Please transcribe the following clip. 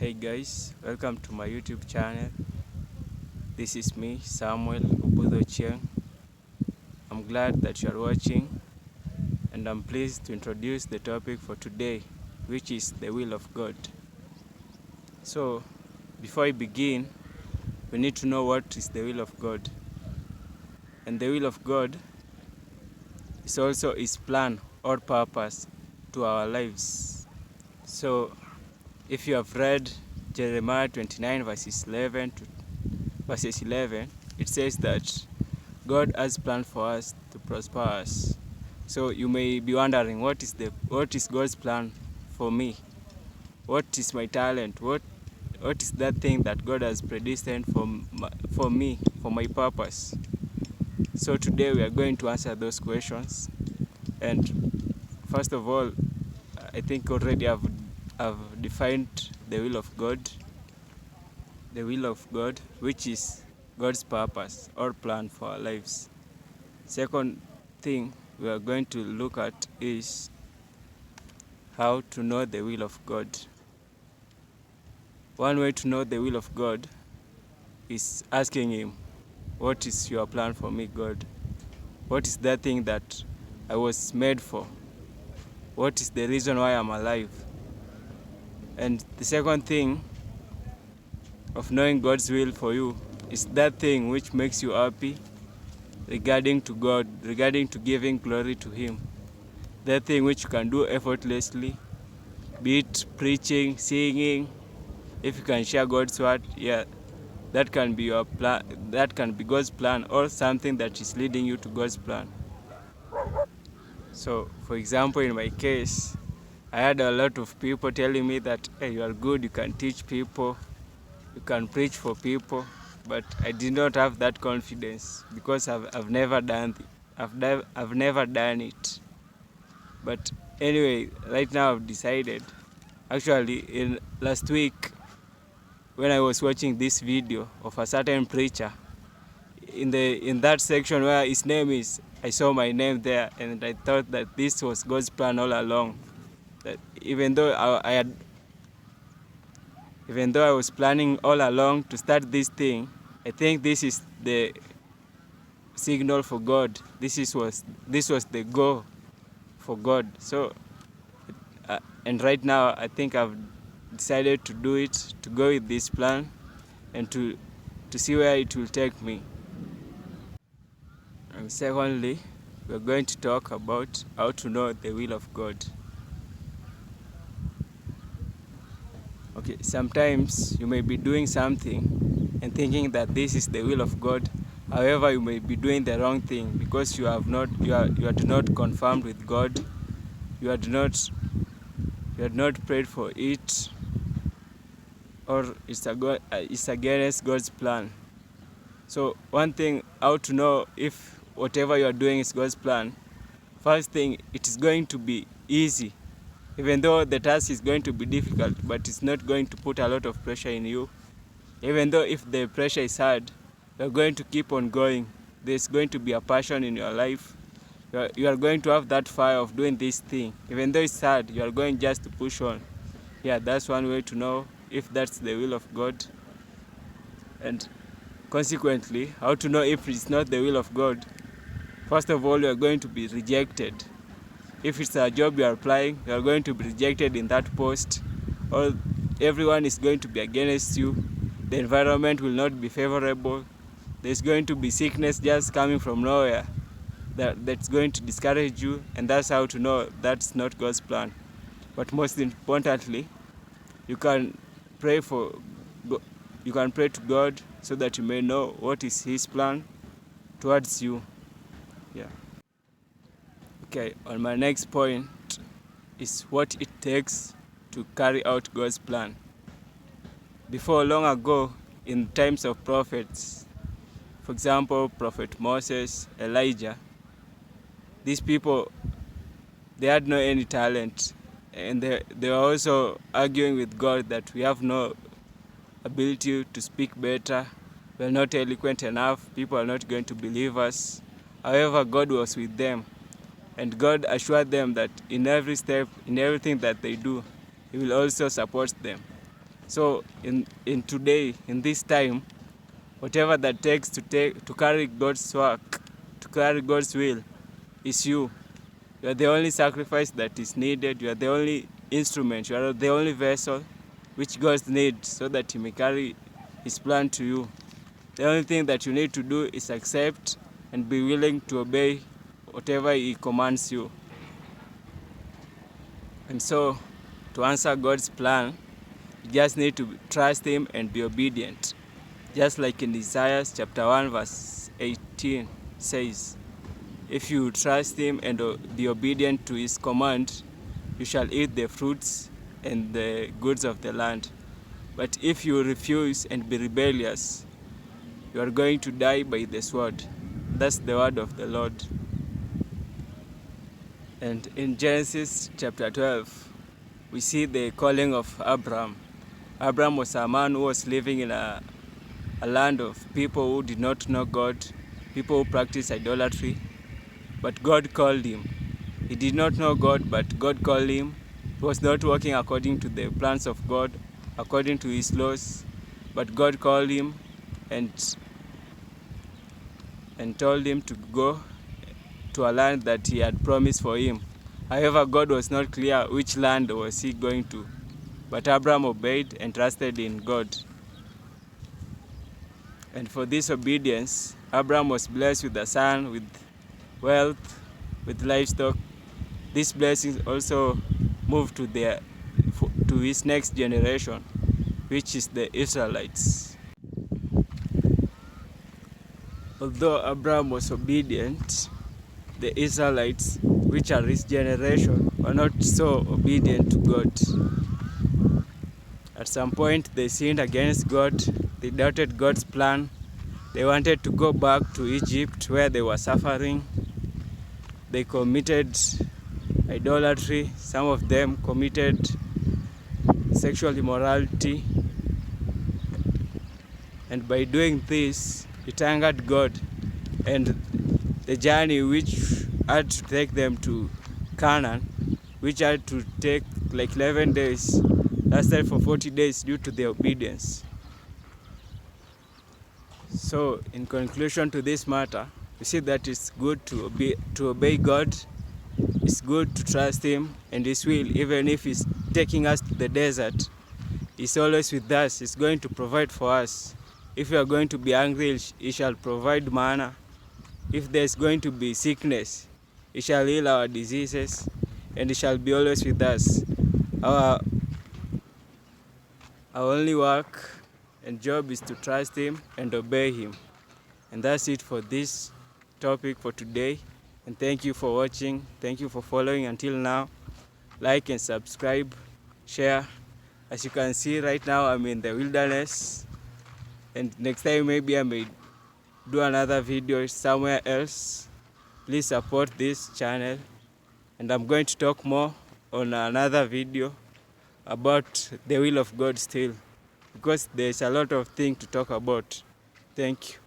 Hey guys, welcome to my YouTube channel. This is me, Samuel Ubudho Chieng. I'm glad that you are watching, and I'm pleased to introduce the topic for today, which is the will of God. So, before I begin, we need to know what is the will of God. And the will of God is also His plan or purpose to our lives. So, if you have read Jeremiah 29 verses 11, it says that God has planned for us to prosper us. So you may be wondering, what is God's plan for me? What is my talent? What is that thing that God has predestined for me, for my purpose? So today we are going to answer those questions. And first of all, I think already I've defined the will of God. The will of God, which is God's purpose or plan for our lives. Second thing we are going to look at is how to know the will of God. One way to know the will of God is asking Him, what is your plan for me, God? What is that thing that I was made for? What is the reason why I'm alive? And the second thing of knowing God's will for you is that thing which makes you happy regarding to God, regarding to giving glory to Him. That thing which you can do effortlessly, be it preaching, singing. If you can share God's word, that can be your plan. That can be God's plan, or something that is leading you to God's plan. So, for example, in my case, I had a lot of people telling me that, hey, you are good, you can teach people, you can preach for people, but I did not have that confidence because I've never done it. But anyway, right now I've decided. Actually, in last week, when I was watching this video of a certain preacher, in that section where his name is, I saw my name there, and I thought that this was God's plan all along. That even though I was planning all along to start this thing, I think this is the signal for God. This was the goal for God. So, and right now I think I've decided to do it, to go with this plan, and to see where it will take me. And secondly, we're going to talk about how to know the will of God. Okay, sometimes you may be doing something and thinking that this is the will of God. However, you may be doing the wrong thing because you are not confirmed with God. You had not prayed for it, or it's against God's plan. So one thing, how to know if whatever you are doing is God's plan. First thing, it is going to be easy. Even though the task is going to be difficult, but it's not going to put a lot of pressure in you. Even though if the pressure is hard, you're going to keep on going. There's going to be a passion in your life. You are going to have that fire of doing this thing. Even though it's hard, you are going just to push on. Yeah, that's one way to know if that's the will of God. And consequently, how to know if it's not the will of God? First of all, you are going to be rejected. If it's a job you are applying, you are going to be rejected in that post, or everyone is going to be against you. The environment will not be favorable. There's going to be sickness just coming from nowhere that's going to discourage you, and that's how to know that's not God's plan. But most importantly, you can pray to God so that you may know what is His plan towards you. Yeah. Okay, on my next point is what it takes to carry out God's plan. Before, long ago, in times of prophets, for example, Prophet Moses, Elijah, these people, they had no any talent, and they were also arguing with God that we have no ability to speak better, we're not eloquent enough, people are not going to believe us. However, God was with them, and God assured them that in every step, in everything that they do, He will also support them. So in today, in this time, whatever that takes to carry God's work, to carry God's will, is you. You are the only sacrifice that is needed. You are the only instrument. You are the only vessel which God needs so that He may carry His plan to you. The only thing that you need to do is accept and be willing to obey whatever He commands you. And so, to answer God's plan, you just need to trust Him and be obedient. Just like in Isaiah chapter 1 verse 18 says, if you trust Him and be obedient to His command, you shall eat the fruits and the goods of the land. But if you refuse and be rebellious, you are going to die by the sword. That's the word of the Lord. And in Genesis chapter 12, we see the calling of Abraham. Abraham was a man who was living in a land of people who did not know God, people who practiced idolatry, but God called him. He did not know God, but God called him. He was not working according to the plans of God, according to His laws, but God called him and told him to go to a land that He had promised for him. However, God was not clear which land was he going to, but Abraham obeyed and trusted in God. And for this obedience, Abraham was blessed with a son, with wealth, with livestock. These blessings also moved to his next generation, which is the Israelites. Although Abraham was obedient, the Israelites, which are his generation, were not so obedient to God. At some point, they sinned against God. They doubted God's plan. They wanted to go back to Egypt where they were suffering. They committed idolatry. Some of them committed sexual immorality. And by doing this, it angered God. And the journey which had to take them to Canaan, which had to take like 11 days, lasted for 40 days due to their obedience. So, in conclusion to this matter, we see that it's good to obey God. It's good to trust Him and His will, even if He's taking us to the desert. He's always with us. He's going to provide for us. If we are going to be hungry, He shall provide manna. If there's going to be sickness, He shall heal our diseases, and He shall be always with us. Our only work and job is to trust Him and obey Him. And that's it for this topic for today. And thank you for watching. Thank you for following until now. Like and subscribe, share. As you can see right now, I'm in the wilderness. And next time maybe I may do another video somewhere else. Please support this channel. And I'm going to talk more on another video about the will of God still, because there's a lot of things to talk about. Thank you.